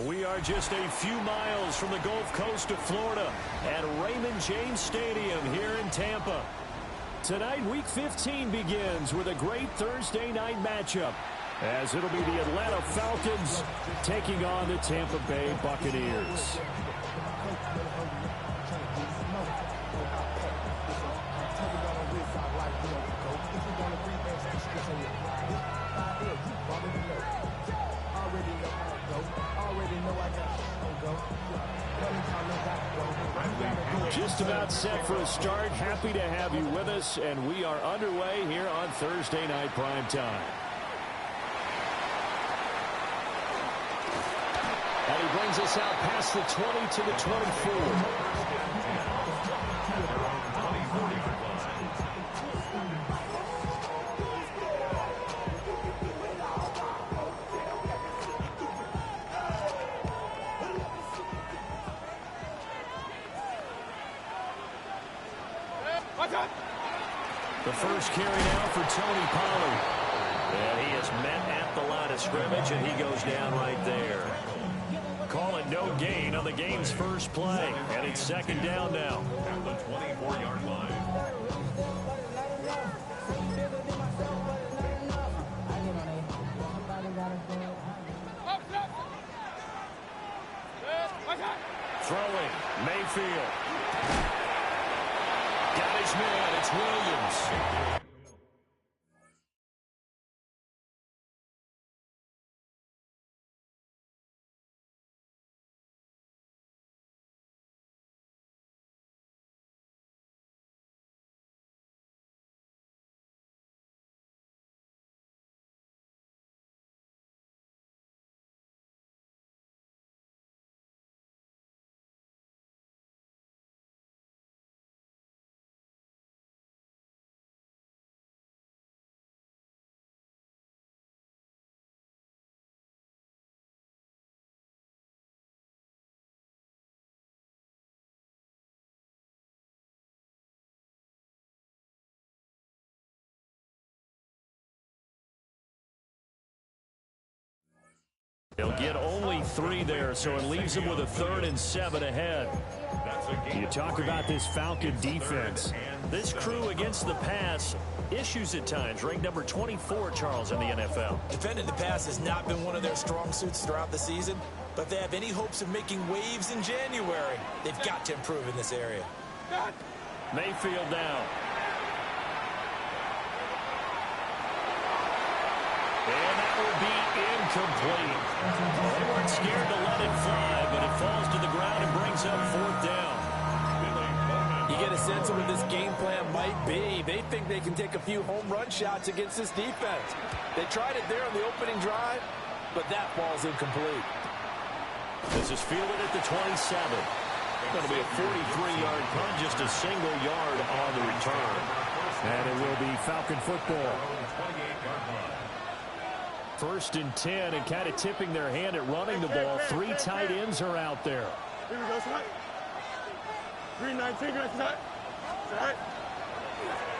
We are just a few miles from the Gulf Coast of Florida at Raymond James Stadium here in Tampa. Tonight, Week 15 begins with a great Thursday night matchup, as it'll be the Atlanta Falcons taking on the Tampa Bay Buccaneers. Just about set for a start. Happy to have you with us, and we are underway here on Thursday Night Prime Time. And he brings us out past the 20 to the 24. The first carry now for Tony Pollard. And he is met at the line of scrimmage, and he goes down right there. Call it no gain on the game's first play. And it's second down now. At the 24-yard line. Throwing, Mayfield. Got his man, it's Williams. They'll get only 3 there, so it leaves them with a 3rd and 7 ahead. You talk about this Falcon defense. This crew against the pass, issues at times, ranked number 24, Charles, in the NFL. Defending the pass has not been one of their strong suits throughout the season, but if they have any hopes of making waves in January, they've got to improve in this area. Mayfield down. And that will be incomplete. They weren't scared to let it fly, but it falls to the ground and brings up 4th down. You get a sense of what this game plan might be. They think they can take a few home run shots against this defense. They tried it there on the opening drive, but that ball's incomplete. This is fielded at the 27. Going to be a 43-yard punt, just a single yard on the return. And it will be Falcon football. 1st and 10, and kind of tipping their hand at running the ball. 3 tight ends are out there. Here we go, side. 3-19, good side. Side.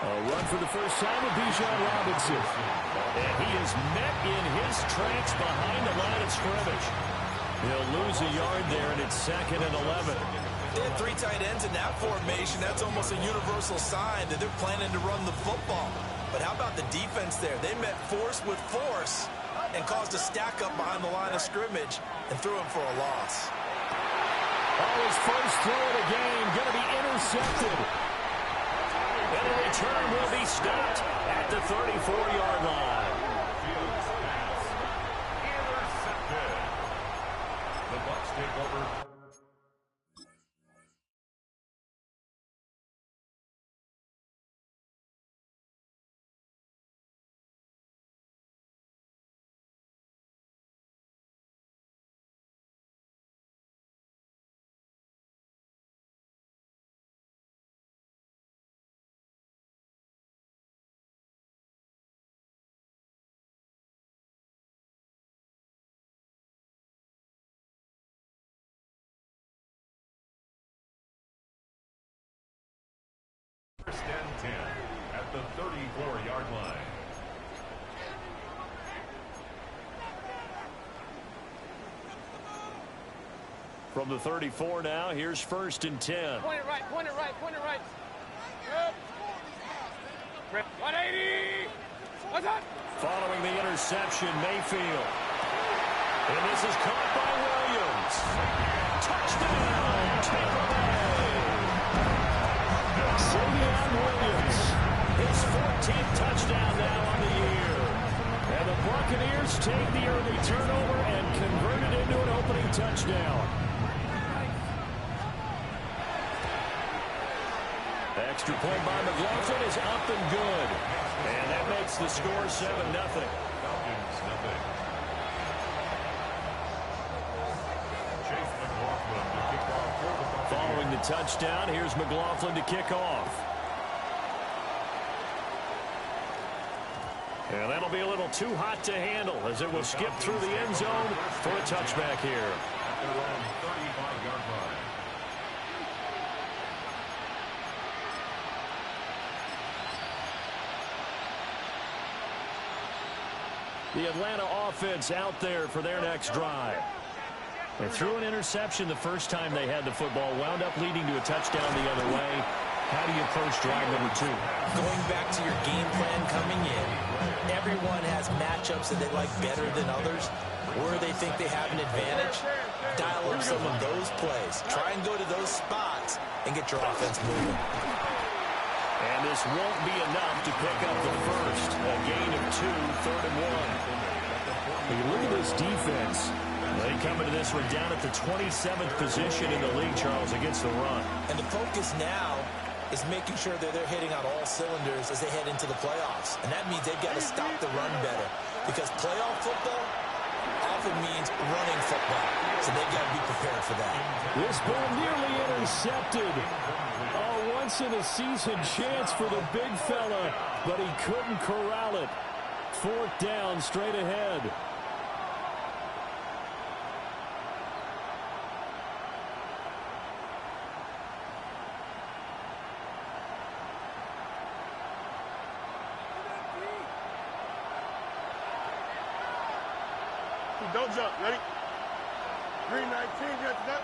A run for the first time with Bijan Robinson. And he is met in his tracks behind the line of scrimmage. He'll lose a yard there, and it's 2nd and 11. They had 3 tight ends in that formation. That's almost a universal sign that they're planning to run the football. But how about the defense there? They met force with force and caused a stack up behind the line of scrimmage and threw him for a loss. Oh, his first throw of the game going to be intercepted. And the return will be stopped at the 34-yard line. Intercepted. The Bucs take over. First and 10 at the 34-yard line. From the 34 now, here's 1st and 10. Point it right, point it right, point it right. Yep. 180. What's that? Following the interception, Mayfield. And this is caught by Williams. Touchdown, Tampa Bay. Xavier Williams. His 14th touchdown now on the year. And the Buccaneers take the early turnover and convert it into an opening touchdown. Extra point by McLaughlin is up and good. And that makes the score 7-0. Following the touchdown, here's McLaughlin to kick off. And that'll be a little too hot to handle as it will skip through the end zone for a touchback here. The Atlanta offense out there for their next drive. They threw an interception the first time they had the football, wound up leading to a touchdown the other way. How do you approach drive number 2? Going back to your game plan coming in, everyone has matchups that they like better than others, where they think they have an advantage. Dial up some of those plays. Try and go to those spots and get your offense moving. And this won't be enough to pick up the first. A gain of 2, 3rd and 1. You look at this defense. They come into this one down at the 27th position in the league, Charles, against the run. And the focus now is making sure that they're hitting on all cylinders as they head into the playoffs. And that means they've got to stop the run better. Because playoff football often means running football. So they've got to be prepared for that. This ball nearly intercepted. A once-in-a-season chance for the big fella, but he couldn't corral it. 4th down, straight ahead. Don't jump. Ready? 319. Get that.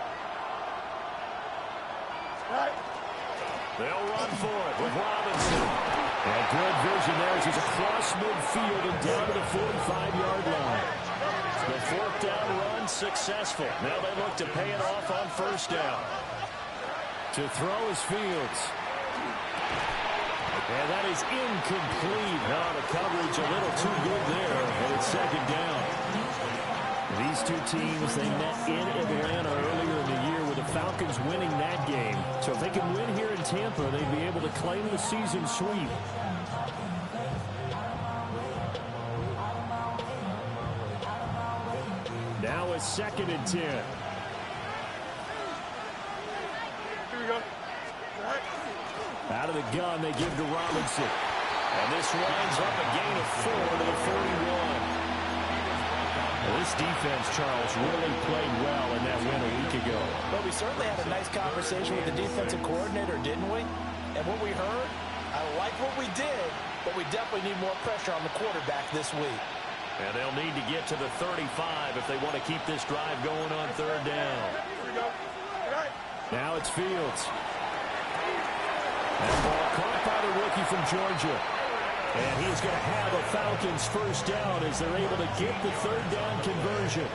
Right. They'll run for it with Robinson. And good vision there as he's across midfield and down to the 45-yard line. The 4th down run successful. Now they look to pay it off on 1st down. To throw is Fields. And that is incomplete. Now the coverage a little too good there. And it's 2nd down. These two teams, they met in Atlanta earlier in the year with the Falcons winning that game. So if they can win here in Tampa, they'd be able to claim the season sweep. Now it's 2nd and 10. Here we go. Right. Out of the gun, they give to Robinson. And this winds up a gain of 4 to the 41. This defense, Charles, really played well in that win a week ago. But we certainly had a nice conversation with the defensive coordinator, didn't we? And what we heard, I like what we did, but we definitely need more pressure on the quarterback this week. And they'll need to get to the 35 if they want to keep this drive going on 3rd down. Here we go. Right. Now it's Fields. And ball caught by the rookie from Georgia. And he's going to have a Falcons 1st down as they're able to get the 3rd down conversion.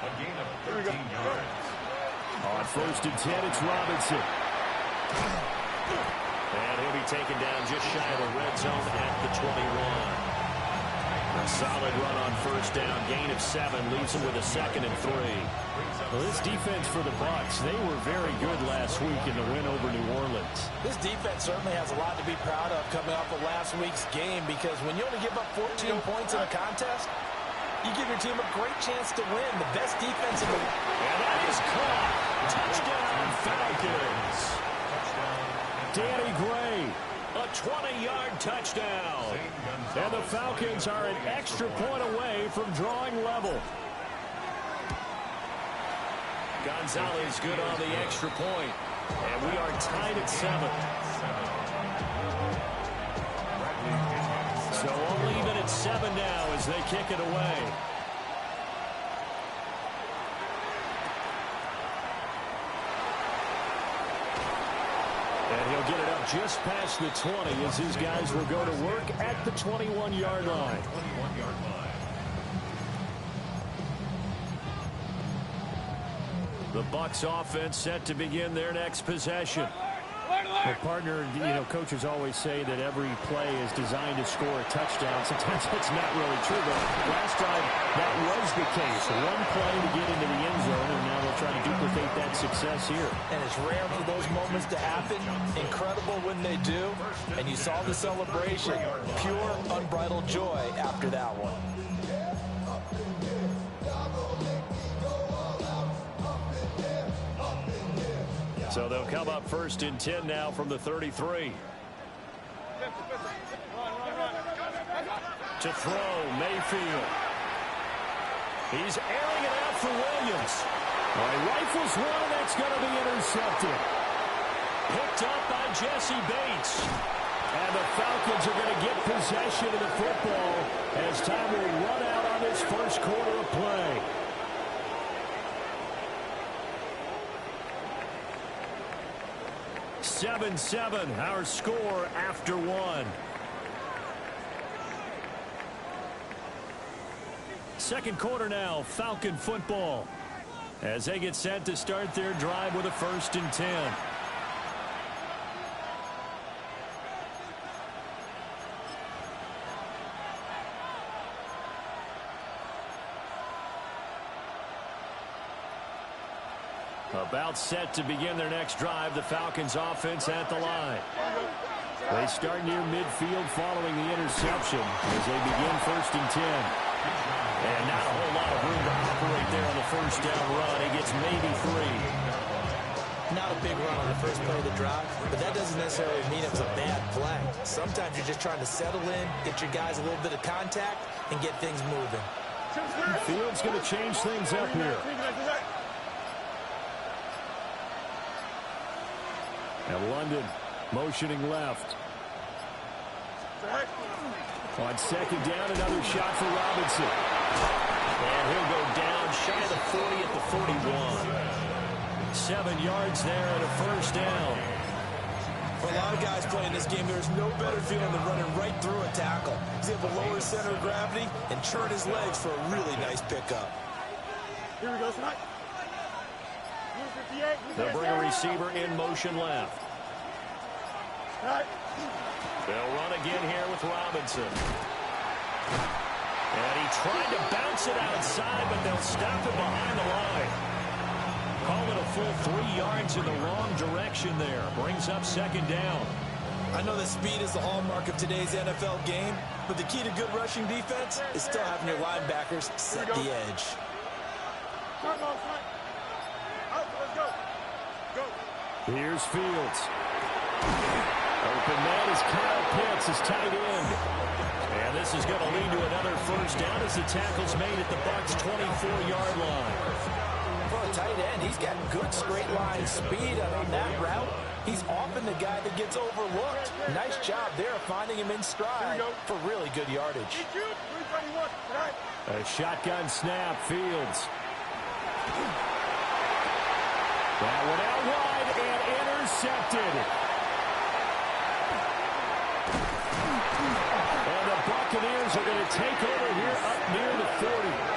A gain of 13 yards. On 1st and 10, it's Robinson. And he'll be taken down just shy of the red zone at the 21. A solid run on 1st down, gain of 7, leaves him with a 2nd and 3. Well, this defense for the Bucs, they were very good last week in the win over New Orleans. This defense certainly has a lot to be proud of coming off of last week's game, because when you only give up 14 points in a contest, you give your team a great chance to win. The best defense in the league. And that is caught. Touchdown, Falcons. Danny Gray, a 20-yard touchdown. And the Falcons are an extra point away from drawing level. Gonzalez good on the extra point. And we are tied at 7. So only even at 7 now as they kick it away. And he'll get it up just past the 20 as his guys will go to work at the 21-yard line. The Bucs offense set to begin their next possession. Well, partner, coaches always say that every play is designed to score a touchdown. Sometimes that's not really true, but last time that was the case. One play to get into the end zone, and now they'll try to duplicate that success here. And it's rare for those moments to happen. Incredible when they do. And you saw the celebration. Pure, unbridled joy after that one. So they'll come up 1st and 10 now from the 33. To throw, Mayfield. He's airing it out for Williams. He rifles one, and that's going to be intercepted. Picked up by Jesse Bates. And the Falcons are going to get possession of the football as time will run out on this first quarter of play. Seven, our score after one. Second quarter now, Falcon football, as they get set to start their drive with a 1st and 10. About set to begin their next drive, the Falcons offense at the line. They start near midfield following the interception as they begin 1st and 10. And not a whole lot of room to operate there on the first down run. He gets maybe 3. Not a big run on the first play of the drive, but that doesn't necessarily mean it was a bad play. Sometimes you're just trying to settle in, get your guys a little bit of contact, and get things moving. Field's going to change things up here. And London motioning left. On 2nd down, another shot for Robinson. And he'll go down shy of the 40 at the 41. 7 yards there and a 1st down. For a lot of guys playing this game, there's no better feeling than running right through a tackle. He's able to lower his center of gravity and churn his legs for a really nice pickup. Here we go, Snot. They'll bring a receiver in motion left. They'll run again here with Robinson. And he tried to bounce it outside, but they'll stop it behind the line. Call it a full 3 yards in the wrong direction there. Brings up 2nd down. I know that speed is the hallmark of today's NFL game, but the key to good rushing defense is still having your linebackers set the edge. Here's Fields. Open man is Kyle Pitts, his tight end. And this is going to lead to another 1st down as the tackle's made at the Bucs' 24-yard line. For a tight end, he's got good straight line speed on that route. He's often the guy that gets overlooked. Nice job there finding him in stride for really good yardage. A shotgun snap, Fields. That one out wide and intercepted. And the Buccaneers are going to take over here up near the 40.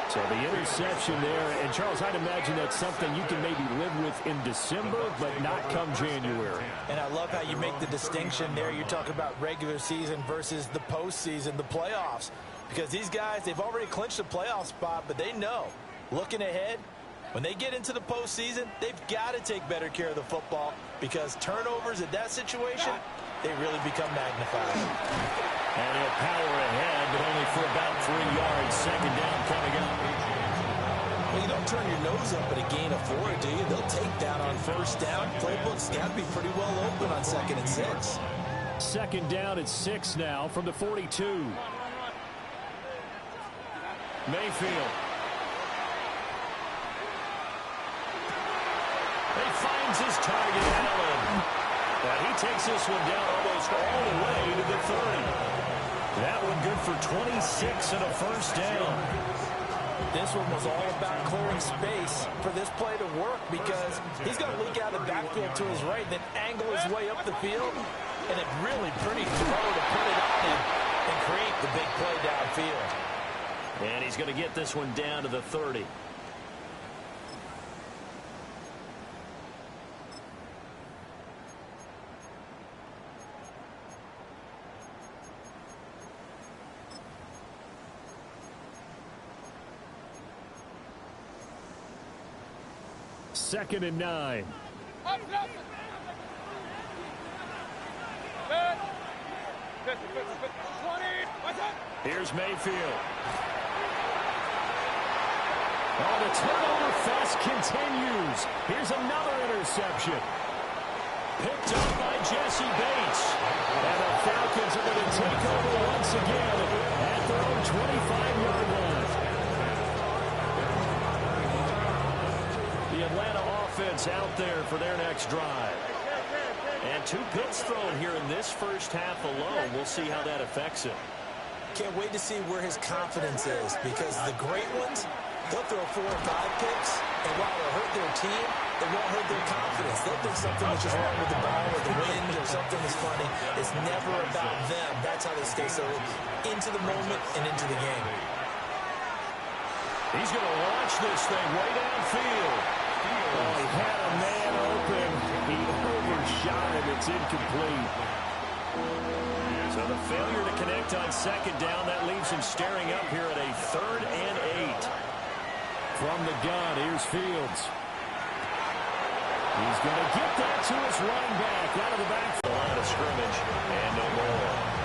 So the interception there, and Charles, I'd imagine that's something you can maybe live with in December, but not come January. And I love how you make the distinction there. You're talking about regular season versus the postseason, the playoffs. Because these guys, they've already clinched a playoff spot, but they know, looking ahead, when they get into the postseason, they've got to take better care of the football because turnovers in that situation, they really become magnified. And he'll power ahead, but only for about 3 yards. 2nd down coming up. Well, you don't turn your nose up at a gain of 4, do you? They'll take that on 1st down. Playbook's got to be pretty well open on 2nd and 6. 2nd down at 6 now from the 42. Mayfield. He finds his target, Allen. And he takes this one down almost all the way to the 30. That one good for 26 and a 1st down. This one was all about clearing space for this play to work because he's going to leak out of the backfield to his right, then angle his way up the field, and a really pretty throw to put it on him and create the big play downfield. And he's going to get this one down to the 30. Second and 9. Here's Mayfield. Oh, the turnover fest continues. Here's another interception. Picked up by Jesse Bates. And the Falcons are going to take over once again at their own 25-yard line. The Atlanta offense out there for their next drive. And 2 picks thrown here in this first half alone. We'll see how that affects him. Can't wait to see where his confidence is because the great ones, they'll throw 4 or 5 picks, and while it'll hurt their team, it won't hurt their confidence. They'll think something is just wrong with the ball or the wind or something is funny. It's never about them. That's how they stay so into the moment and into the game. He's going to launch this thing way downfield. Oh, he had a man open. He overshot him. It's incomplete. So the failure to connect on second down, that leaves him staring up here at a 3rd and 8. From the gun, here's Fields. He's going to get that to his running back out of the backfield. Line of scrimmage, and no more.